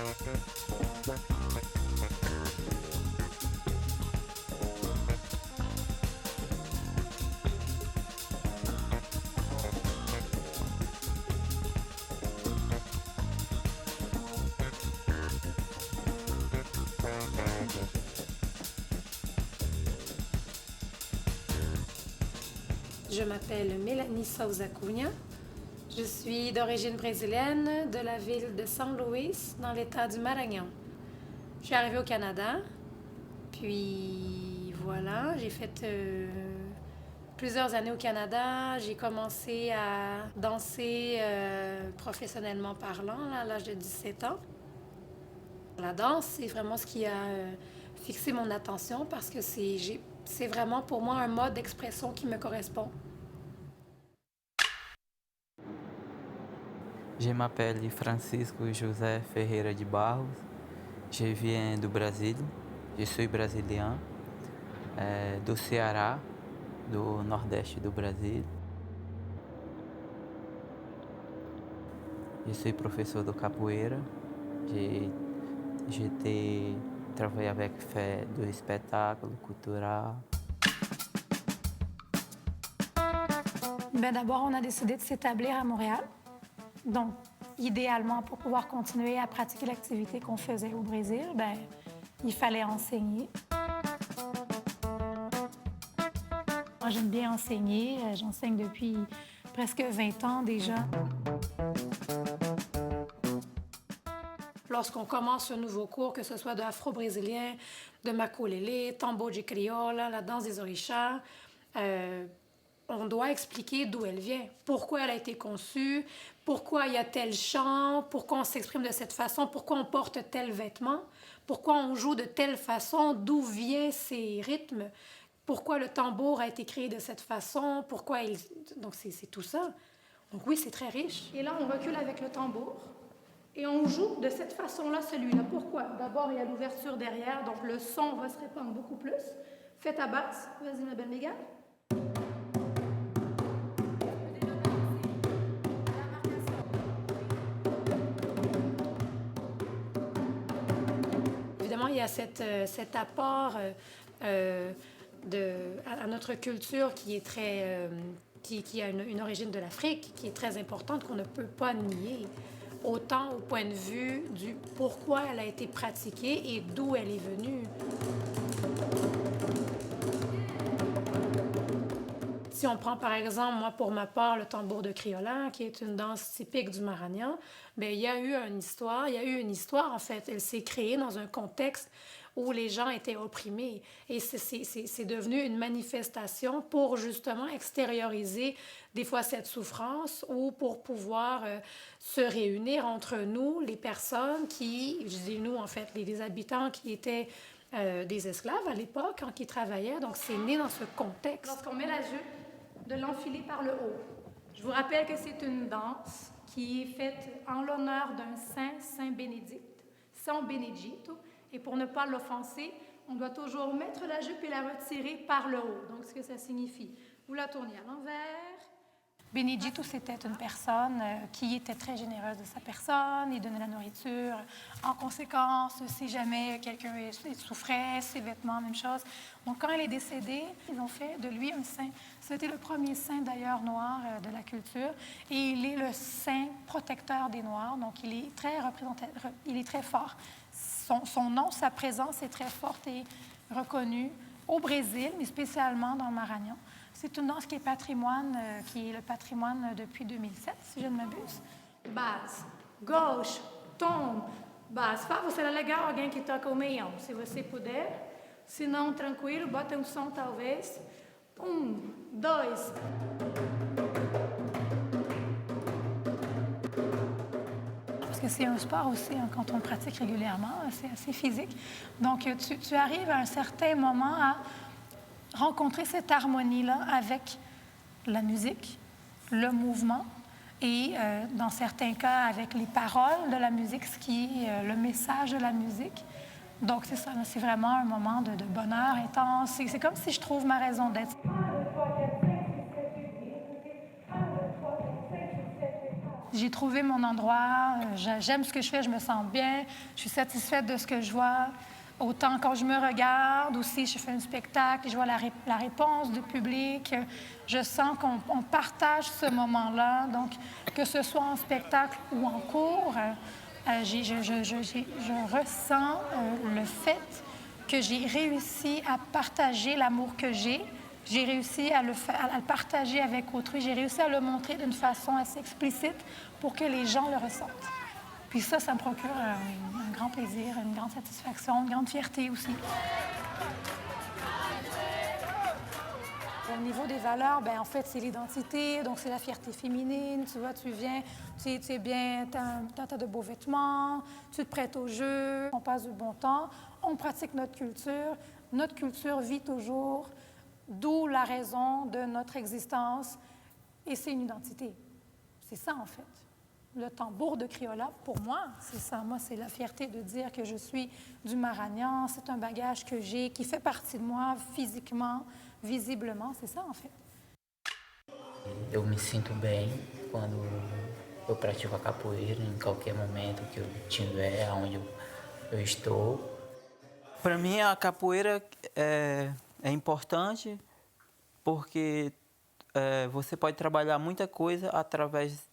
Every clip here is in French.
Je m'appelle Mélanie Souza Cunha. Je suis d'origine brésilienne, de la ville de São Luís, dans l'État du Maranhão. Je suis arrivée au Canada, puis voilà, j'ai fait plusieurs années au Canada. J'ai commencé à danser professionnellement parlant là, à l'âge de 17 ans. La danse, c'est vraiment ce qui a fixé mon attention parce que c'est vraiment pour moi un mode d'expression qui me correspond. Je m'appelle Francisco José Ferreira de Barros. Je viens do Brasil. Je suis brésilien, do Ceará, do Nordeste do Brasil. Je suis professeur de capoeira. J'ai travaillé avec fait du spectacle culturel. D'abord, on a décidé de s'établir à Montréal. Donc, idéalement, pour pouvoir continuer à pratiquer l'activité qu'on faisait au Brésil, il fallait enseigner. Moi, j'aime bien enseigner. J'enseigne depuis presque 20 ans déjà. Lorsqu'on commence un nouveau cours, que ce soit de afro-brésilien, de maculelê, tambour de criolla, la danse des orishas, on doit expliquer d'où elle vient, pourquoi elle a été conçue, pourquoi il y a tel chant, pourquoi on s'exprime de cette façon, pourquoi on porte tel vêtement, pourquoi on joue de telle façon, d'où viennent ces rythmes, pourquoi le tambour a été créé de cette façon, pourquoi il... Donc c'est tout ça. Donc oui, c'est très riche. Et là, on recule avec le tambour et on joue de cette façon-là celui-là. Pourquoi? D'abord, il y a l'ouverture derrière, donc le son va se répandre beaucoup plus. Fais ta basse. Vas-y, ma belle Mégane. Évidemment, il y a cet apport à notre culture qui est très, qui a une origine de l'Afrique, qui est très importante, qu'on ne peut pas nier, autant au point de vue du pourquoi elle a été pratiquée et d'où elle est venue. Si on prend par exemple, moi pour ma part, le tambour de criolla, qui est une danse typique du Maranhão, il y a eu une histoire en fait. Elle s'est créée dans un contexte où les gens étaient opprimés. Et c'est devenu une manifestation pour justement extérioriser des fois cette souffrance ou pour pouvoir se réunir entre nous, les personnes qui, je dis nous en fait, les habitants qui étaient des esclaves à l'époque, qui travaillaient. Donc c'est né dans ce contexte. Lorsqu'on met la jupe, de l'enfiler par le haut. Je vous rappelle que c'est une danse qui est faite en l'honneur d'un saint, Saint Bénédicte, San Benedito. Et pour ne pas l'offenser, on doit toujours mettre la jupe et la retirer par le haut. Donc, ce que ça signifie. Vous la tournez à l'envers. Benedito, c'était une personne qui était très généreuse de sa personne. Il donnait la nourriture. En conséquence, si jamais quelqu'un souffrait, ses vêtements, même chose. Donc, quand il est décédé, ils ont fait de lui un saint. C'était le premier saint, d'ailleurs, noir de la culture. Et il est le saint protecteur des Noirs. Donc, il est très représentatif, il est très fort. Son nom, sa présence est très forte et reconnue au Brésil, mais spécialement dans le Maranhão. C'est une danse qui est patrimoine, qui est le patrimoine depuis 2007, si je ne m'abuse. Base, gauche, tombe, base. Fala, será legal alguém que toca o meião, se você puder. Se não, tranquilo, bota um som talvez. 1, 2. Parce que c'est un sport aussi, quand on le pratique régulièrement, c'est assez physique. Donc, tu arrives à un certain moment à rencontrer cette harmonie-là avec la musique, le mouvement et, dans certains cas, avec les paroles de la musique, ce qui est le message de la musique. Donc, c'est ça, c'est vraiment un moment de bonheur intense. C'est comme si je trouve ma raison d'être. j'ai trouvé mon endroit, j'aime ce que je fais, je me sens bien, je suis satisfaite de ce que je vois. Autant quand je me regarde, aussi je fais un spectacle, je vois la réponse du public, je sens qu'on partage ce moment-là. Donc, que ce soit en spectacle ou en cours, je ressens le fait que j'ai réussi à partager l'amour que j'ai réussi à le partager avec autrui, j'ai réussi à le montrer d'une façon assez explicite pour que les gens le ressentent. Puis ça me procure un grand plaisir, une grande satisfaction, une grande fierté aussi. Au niveau des valeurs, bien, en fait, c'est l'identité, donc c'est la fierté féminine. Tu vois, tu viens, tu es bien, tu as de beaux vêtements, tu te prêtes au jeu, on passe du bon temps, on pratique notre culture vit toujours, d'où la raison de notre existence, et c'est une identité. C'est ça, en fait. Le tambour de Criolla, pour moi, c'est ça. Moi, c'est la fierté de dire que je suis du Maranhão. C'est un bagage que j'ai, qui fait partie de moi physiquement, visiblement. C'est ça, en fait. Eu me sinto bem quando eu pratico a capoeira, em qualquer momento que eu estiver, onde eu estou. Para mim, a capoeira é importante porque você pode trabalhar muita coisa através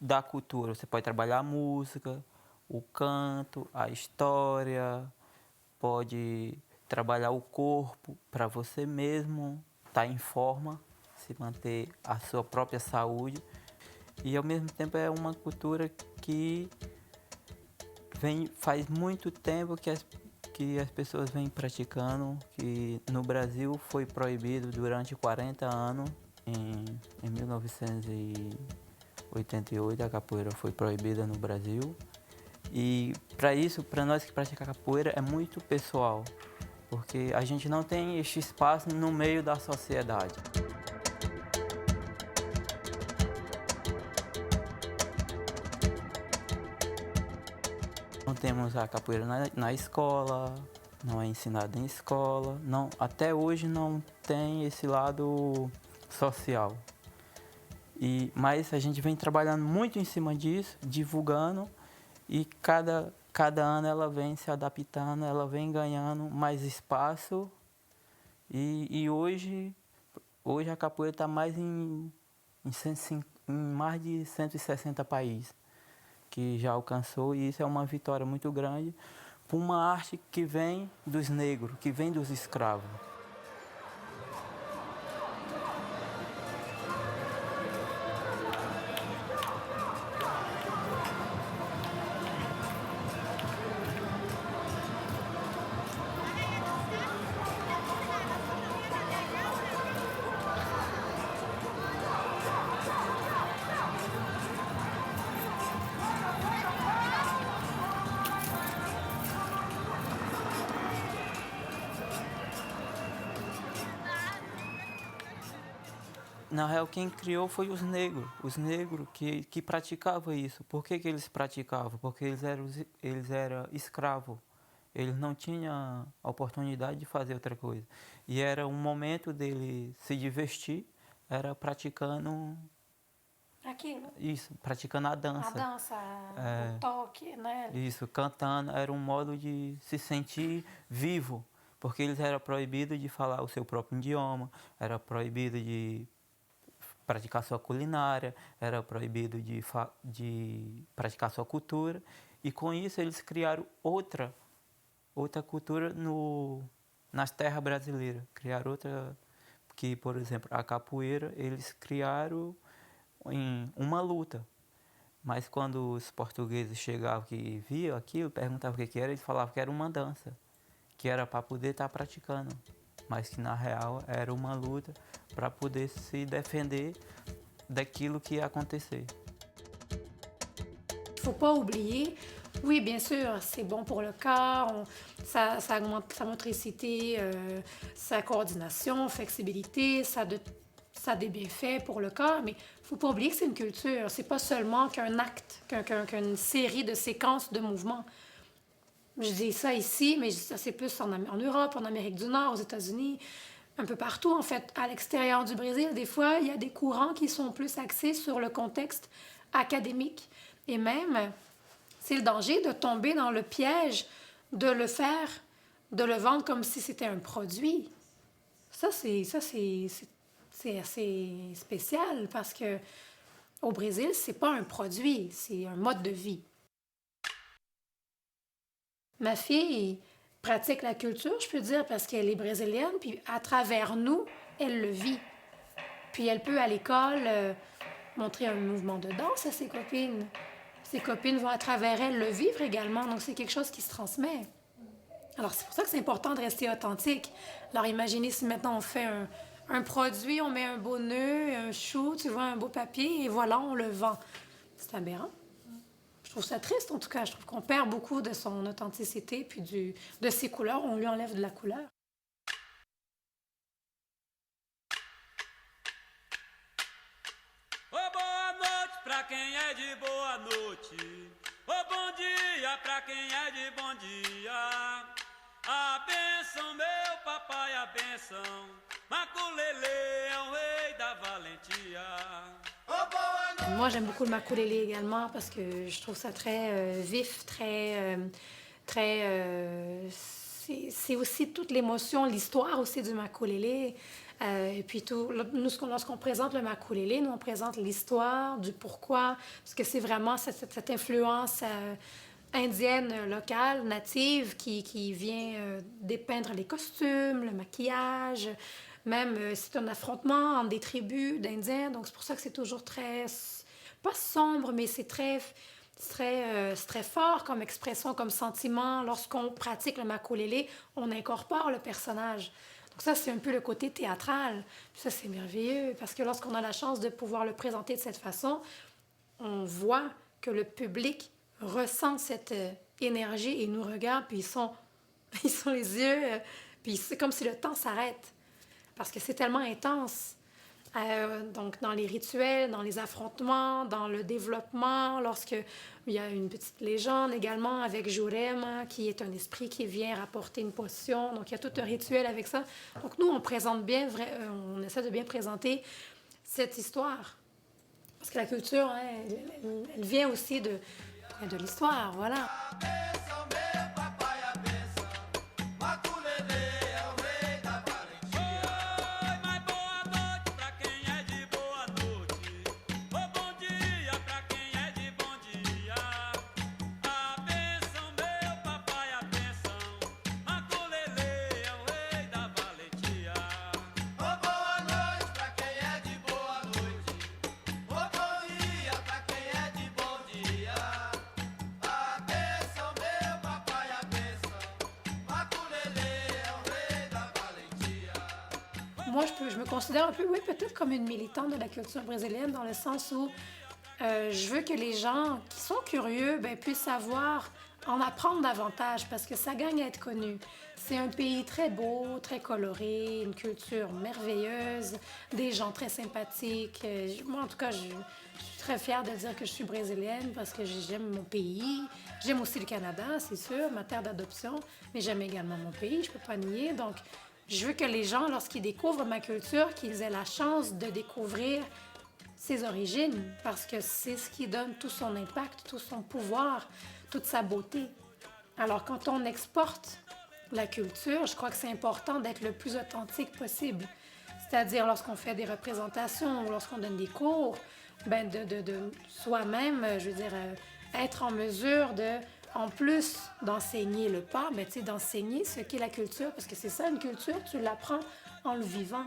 da cultura. Você pode trabalhar a música, o canto, a história, pode trabalhar o corpo para você mesmo estar em forma, se manter a sua própria saúde. E ao mesmo tempo é uma cultura que faz muito tempo que as pessoas vêm praticando, que no Brasil foi proibido durante 40 anos, em 1988 a capoeira foi proibida no Brasil. E para isso, para nós que praticamos capoeira, é muito pessoal, porque a gente não tem este espaço no meio da sociedade. Não temos a capoeira na escola, não é ensinada em escola, não, até hoje não tem esse lado social. Mas a gente vem trabalhando muito em cima disso, divulgando, e cada ano ela vem se adaptando, ela vem ganhando mais espaço. E hoje a capoeira está mais em mais de 160 países que já alcançou, e isso é uma vitória muito grande para uma arte que vem dos negros, que vem dos escravos. Na real, quem criou foi os negros que praticavam isso. Por que eles praticavam? Porque eles eram escravos. Eles não tinham a oportunidade de fazer outra coisa. E era um momento dele se divertir, era praticando... Aquilo. Isso, praticando a dança. A dança, o toque, né? Isso, cantando, era um modo de se sentir vivo. Porque eles eram proibidos de falar o seu próprio idioma, era proibido de praticar sua culinária, era proibido de praticar sua cultura, e com isso eles criaram outra cultura nas terras brasileiras. Criaram outra, que, por exemplo, a capoeira, eles criaram em uma luta. Mas quando os portugueses chegavam e viam aquilo, perguntavam o que era, eles falavam que era uma dança, que era para poder estar praticando. Mas que na real era uma luta para poder se defender daquilo que ia acontecer. Il ne faut pas oublier, oui, bien sûr, c'est bon pour le corps, ça augmente sa motricité, sa coordination, flexibilité, ça a des bienfaits pour le corps, mais il ne faut pas oublier que c'est une culture. C'est pas seulement qu'un acte, qu'une série de séquences de mouvements. Je dis ça ici, mais ça c'est plus en Europe, en Amérique du Nord, aux États-Unis, un peu partout en fait. À l'extérieur du Brésil, des fois, il y a des courants qui sont plus axés sur le contexte académique. Et même, c'est le danger de tomber dans le piège de de le vendre comme si c'était un produit. C'est assez spécial parce que au Brésil, c'est pas un produit, c'est un mode de vie. Ma fille pratique la culture, je peux dire, parce qu'elle est brésilienne, puis à travers nous, elle le vit. Puis elle peut, à l'école, montrer un mouvement de danse à ses copines. Ses copines vont, à travers elle, le vivre également. Donc, c'est quelque chose qui se transmet. Alors, c'est pour ça que c'est important de rester authentique. Alors, imaginez si maintenant on fait un produit, on met un beau nœud, un chou, tu vois, un beau papier, et voilà, on le vend. C'est aberrant. Je trouve ça triste, en tout cas. Je trouve qu'on perd beaucoup de son authenticité, puis de ses couleurs. On lui enlève de la couleur. Ô boa noite pra quem é de boa noite. Ô bom dia pra quem é de bom dia. A benção, meu papai, a benção. Maculele é o rei da valentia. Moi, j'aime beaucoup le makulélé également parce que je trouve ça très vif, c'est aussi toute l'émotion, l'histoire aussi du makulélé. Et puis tout, nous, lorsqu'on présente le makulélé, nous, on présente l'histoire du pourquoi, parce que c'est vraiment cette influence indienne, locale, native, qui vient dépeindre les costumes, le maquillage. Même c'est un affrontement entre des tribus d'Indiens, donc c'est pour ça que c'est toujours très, pas sombre, mais c'est très fort comme expression, comme sentiment. Lorsqu'on pratique le makulélé, on incorpore le personnage. Donc ça, c'est un peu le côté théâtral. Puis ça, c'est merveilleux, parce que lorsqu'on a la chance de pouvoir le présenter de cette façon, on voit que le public ressent cette énergie et nous regarde, puis ils sont les yeux, puis c'est comme si le temps s'arrête. Parce que c'est tellement intense. Donc, dans les rituels, dans les affrontements, dans le développement, lorsqu'il y a une petite légende également avec Jurema, qui est un esprit qui vient rapporter une potion. Donc, il y a tout un rituel avec ça. Donc, nous, on essaie de bien présenter cette histoire. Parce que la culture, hein, elle vient aussi de l'histoire, voilà. Moi, je me considère un peu, oui, peut-être comme une militante de la culture brésilienne, dans le sens où je veux que les gens qui sont curieux puissent savoir, en apprendre davantage, parce que ça gagne à être connu. C'est un pays très beau, très coloré, une culture merveilleuse, des gens très sympathiques. Moi, en tout cas, je suis très fière de dire que je suis brésilienne parce que j'aime mon pays. J'aime aussi le Canada, c'est sûr, ma terre d'adoption, mais j'aime également mon pays, je peux pas nier. Donc, je veux que les gens, lorsqu'ils découvrent ma culture, qu'ils aient la chance de découvrir ses origines, parce que c'est ce qui donne tout son impact, tout son pouvoir, toute sa beauté. Alors, quand on exporte la culture, je crois que c'est important d'être le plus authentique possible. C'est-à-dire, lorsqu'on fait des représentations ou lorsqu'on donne des cours, de soi-même, je veux dire, être en mesure de, en plus d'enseigner le pas, d'enseigner ce qu'est la culture, parce que c'est ça, une culture, tu l'apprends en le vivant.